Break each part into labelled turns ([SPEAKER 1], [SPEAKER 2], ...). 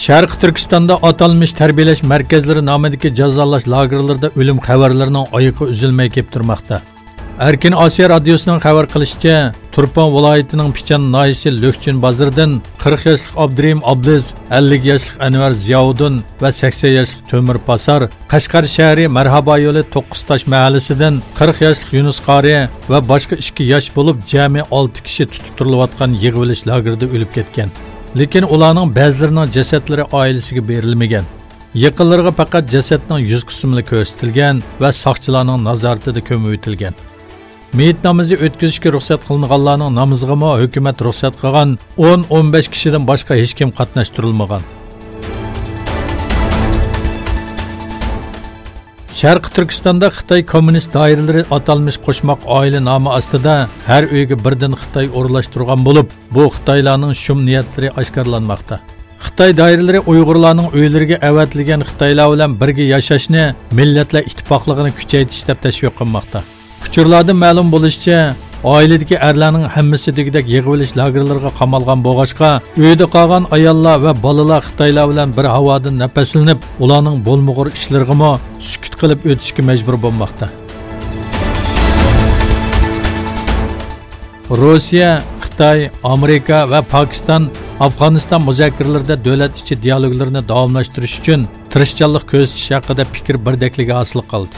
[SPEAKER 1] Sharq Turkistonda atalmış tarbiyalash markazlari nomidagi jazolash lagerlarida o'lim xabarlarining oyog'i uzilmay kelib turmoqda. Erkin Osiyo radiosining xabar qilishicha, Turpan viloyatining Pichan noyisi Lökçün bozoridan 40 yoshli Abdurim Abduz, 50 yoshli Anvar Ziyovuddin va 80 yoshli Tömür Pasar, Qashqar shahri Marhaba yo'li 9 mahallasidan 40 yoshli Yunus Qari va boshqa 2 yosh bo'lib jami 6 kishi tutib turilayotgan yig'ilish lagerida o'lib ketgan. Lekin ularning ba'zilarining jasadlari oilasiga berilmagan. Yaqinlariga faqat jasadning yuz qismi ko'rsatilgan va soqchilarning nazoratida ko'mib o'tilgan. Meyit namozi o'tkazishga ruxsat qilinganlarning namoziga hukumat ruxsat qilgan 10-15 kishidan boshqa hech kim qatnashtirilmagan. Sharq Turkistonda Xitoy kommunist doiralari atalmış qo'shmoq oila nomi ostida har uyga birdan Xitoy o'rlashtirgan bo'lib, bu Xitoylarning shum niyatlari oshkorlanmoqda. Xitoy doiralari Uyg'urlarning uylariga avatilgan Xitoylar bilan birga yashashni, millatlar ittifoqligini kuchaytirish deb tashviq qilmoqda. Uchurlardan ma'lum bo'lishicha, oiladagi erlarning hammasi degidek yig'ilish lagerlariga qamalgan bo'g'ashqa, uyda qolgan ayollar va bolalar Xitoylar bilan bir havodan nafaslanib, ularning bo'lmug'ur ishlariga sukut qilib o'tishga majbur bo'lmoqda. Rossiya, Xitoy, Amerika va Pokiston Afg'oniston muzokaralarida davlat ichi dialoglarini davomlashtirish uchun tirishchanlik ko'rsatish haqida fikr birdakligi hosil qildi.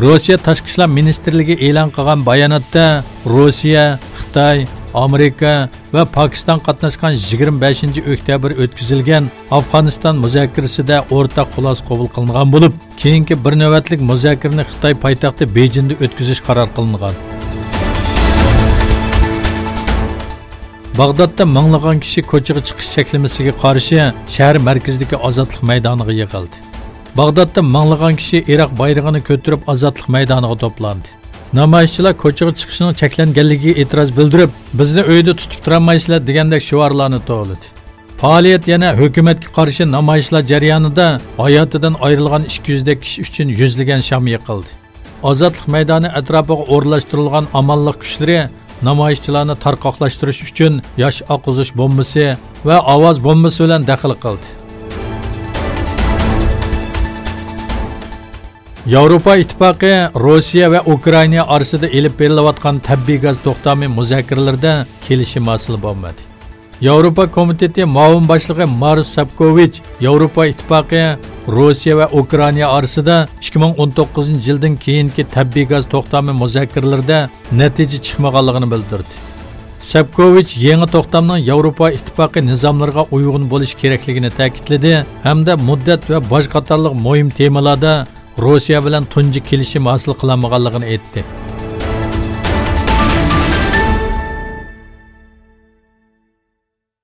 [SPEAKER 1] Rossiya Tashqi ishlar ministrligi e'lon qilgan bayonotda Rossiya, Xitoy, Amerika va Pokiston qatnashgan 25-oktyabr o'tkazilgan Afg'oniston muzokarasida o'rtaq xulosa qabul qilingan bo'lib, keyingi bir navbatlik muzokarani Xitoy poytaxti Bejinda o'tkazish qaror qilingan. Bag'dodda minglagan kishi ko'chaga chiqish cheklamasiga qarshi shahar markazidagi ozodlik maydoniga yig'ildi. Bag'dodda minglagan kishi Iroq bayrog'ini ko'tarib ozodlik maydoniga to'plandi. Namoyishchilar ko'chaga chiqishning cheklanganligiga e'tiroz bildirib, bizni uyda tutib turolmaysizlar degandek shiorlarni to'g'ladi. Faoliyat yana hukumatga qarshi namoyishlar jarayonida hayotidan ayrilgan 200 dak kishi uchun yuzlagan sham yiqildi. Ozodlik maydoni atrofiga o'rlashtirilgan amonlik kuchlari namoyishchilarni tarqoqlashtirish uchun yosh oq uzish bombasi va ovoz bombasi bilan daxl qildi. Yevropa ittifoqi Rossiya va Ukraina orasida elib berilayotgan tabiiy gaz to'xtami muzokaralarida kelishim hosil bo'lmadi. Yevropa komiteti muavin boshlig'i Maros Sefcovic Yevropa ittifoqi Rossiya va Ukraina orasida 2019-yildan keyingi tabiiy gaz to'xtami muzokaralarida natija chiqmaganligini bildirdi. Sefcovic yangi to'xtamning Yevropa ittifoqi nizomlariga uyg'un bo'lish kerakligini ta'kidladi hamda muddat va boshqa qatorliq muhim temalarda Rossiya bilan tunji kelishim hosil qilinmaganligini aytdi.